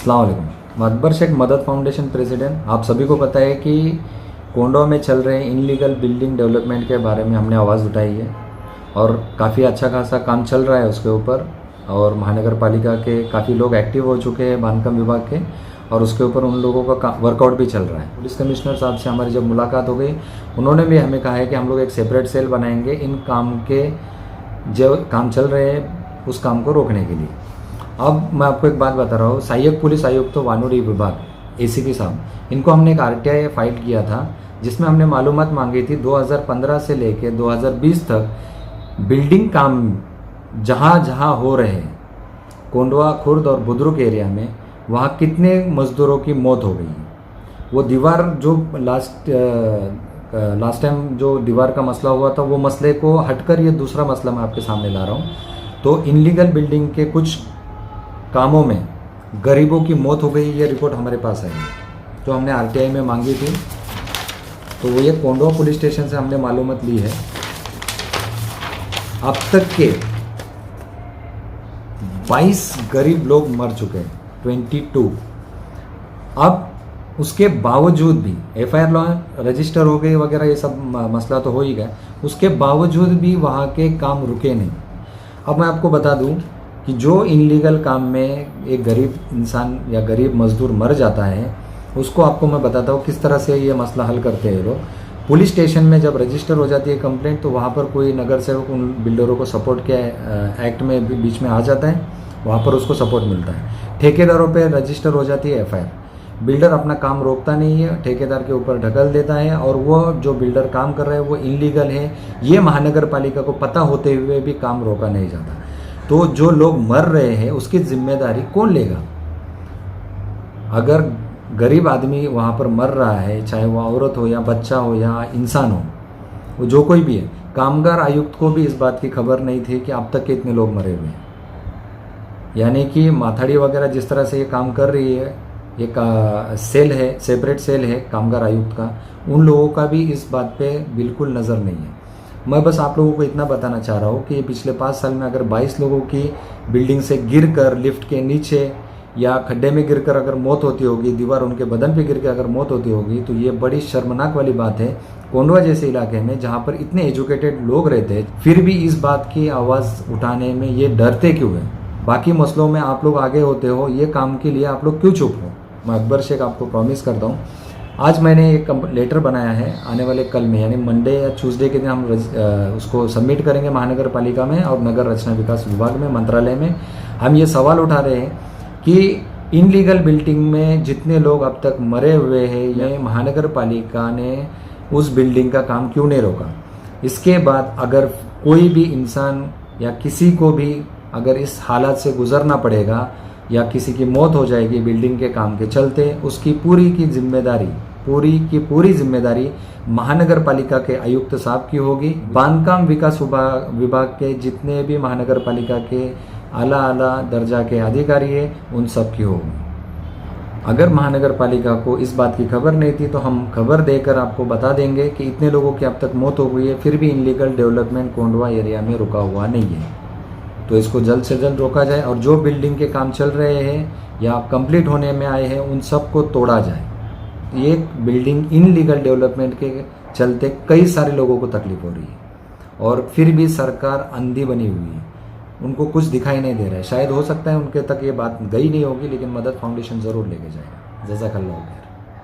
अस्सलाम वालेकुम। अकबर शेख मदद फाउंडेशन प्रेसिडेंट। आप सभी को पता है कि कोंडवा में चल रहे इनलीगल बिल्डिंग डेवलपमेंट के बारे में हमने आवाज़ उठाई है और काफ़ी अच्छा खासा काम चल रहा है उसके ऊपर, और महानगर पालिका के काफ़ी लोग एक्टिव हो चुके हैं बांधकाम विभाग के, और उसके ऊपर उन लोगों का वर्कआउट भी चल रहा है। पुलिस कमिश्नर साहब से हमारी जब मुलाकात हो गई, उन्होंने भी हमें कहा है कि हम लोग एक सेपरेट सेल बनाएंगे इन काम के, जो काम चल रहे हैं उस काम को रोकने के लिए। अब मैं आपको एक बात बता रहा हूँ, सहायक पुलिस आयुक्त तो वानूरी विभाग एसीपी साहब, इनको हमने एक आरटीआई फाइल किया था जिसमें हमने मालूमात मांगी थी 2015 से लेकर 2020 तक बिल्डिंग काम जहाँ जहाँ हो रहे हैं कोंडवा, खुर्द और बुद्रुक एरिया में, वहाँ कितने मजदूरों की मौत हो गई है। वो दीवार जो लास्ट टाइम जो दीवार का मसला हुआ था, वो मसले को हटकर ये दूसरा मसला मैं आपके सामने ला रहा हूँ। तो इनलीगल बिल्डिंग के कुछ कामों में गरीबों की मौत हो गई, ये रिपोर्ट हमारे पास आई है, तो हमने आरटीआई में मांगी थी। तो वो ये कोंडवा पुलिस स्टेशन से हमने मालूमात ली है। अब तक के 22 गरीब लोग मर चुके हैं, 22। अब उसके बावजूद भी एफआईआर रजिस्टर हो गई वगैरह, ये सब मसला तो हो ही गया, उसके बावजूद भी वहाँ के काम रुके नहीं। अब मैं आपको बता दूं कि जो इनलीगल काम में एक गरीब इंसान या गरीब मजदूर मर जाता है, उसको आपको मैं बताता हूँ किस तरह से ये मसला हल करते हैं लोग। पुलिस स्टेशन में जब रजिस्टर हो जाती है कंप्लेंट, तो वहाँ पर कोई नगर सेवक उन बिल्डरों को सपोर्ट के एक्ट में बीच में आ जाता है, वहाँ पर उसको सपोर्ट मिलता है। ठेकेदारों पे रजिस्टर हो जाती है एफआईआर, बिल्डर अपना काम रोकता नहीं है, ठेकेदार के ऊपर ढकल देता है, और वो जो बिल्डर काम कर रहे हैं वो इनलीगल है, ये महानगर पालिका को पता होते हुए भी काम रोका नहीं जाता। तो जो लोग मर रहे हैं उसकी जिम्मेदारी कौन लेगा? अगर गरीब आदमी वहाँ पर मर रहा है, चाहे वो औरत हो या बच्चा हो या इंसान हो, वो जो कोई भी है, कामगार आयुक्त को भी इस बात की खबर नहीं थी कि अब तक के इतने लोग मरे हुए हैं। यानी कि माथाड़ी वगैरह जिस तरह से ये काम कर रही है, ये सेल है, सेपरेट सेल है कामगार आयुक्त का, उन लोगों का भी इस बात पे बिल्कुल नज़र नहीं है। मैं बस आप लोगों को इतना बताना चाह रहा हूँ कि पिछले 5 साल में अगर 22 लोगों की बिल्डिंग से गिरकर, लिफ्ट के नीचे या खड्डे में गिरकर अगर मौत होती होगी, दीवार उनके बदन पे गिर के अगर मौत होती होगी, तो ये बड़ी शर्मनाक वाली बात है। कोंडवा जैसे इलाके में जहाँ पर इतने एजुकेटेड लोग रहते हैं, फिर भी इस बात की आवाज़ उठाने में ये डरते क्यों हैं? बाकी मसलों में आप लोग आगे होते हो, ये काम के लिए आप लोग क्यों चुप हो? मैं अकबर शेख आपको प्रॉमिस करता हूँ, आज मैंने एक लेटर बनाया है, आने वाले कल में यानी मंडे या ट्यूसडे के दिन हम उसको सबमिट करेंगे महानगर पालिका में और नगर रचना विकास विभाग में, मंत्रालय में। हम ये सवाल उठा रहे हैं कि इनलीगल बिल्डिंग में जितने लोग अब तक मरे हुए हैं, ये महानगर पालिका ने उस बिल्डिंग का काम क्यों नहीं रोका? इसके बाद अगर कोई भी इंसान या किसी को भी अगर इस हालात से गुजरना पड़ेगा या किसी की मौत हो जाएगी बिल्डिंग के काम के चलते, उसकी पूरी जिम्मेदारी महानगर पालिका के आयुक्त साहब की होगी। बांधकाम विकास विभाग के जितने भी महानगर पालिका के आला दर्जा के अधिकारी है, उन सब की होगी। अगर महानगर पालिका को इस बात की खबर नहीं थी, तो हम खबर देकर आपको बता देंगे कि इतने लोगों की अब तक मौत हो गई है, फिर भी इनलीगल डेवलपमेंट कोंडवा एरिया में रुका हुआ नहीं है। तो इसको जल्द से जल्द रोका जाए, और जो बिल्डिंग के काम चल रहे हैं या कंप्लीट होने में आए हैं, उन सब को तोड़ा जाए। ये बिल्डिंग इनलीगल डेवलपमेंट के चलते कई सारे लोगों को तकलीफ हो रही है, और फिर भी सरकार अंधी बनी हुई है, उनको कुछ दिखाई नहीं दे रहा है। शायद हो सकता है उनके तक ये बात गई नहीं होगी, लेकिन मदद फाउंडेशन ज़रूर लेके जाएगा। जज़ाकल्लाह।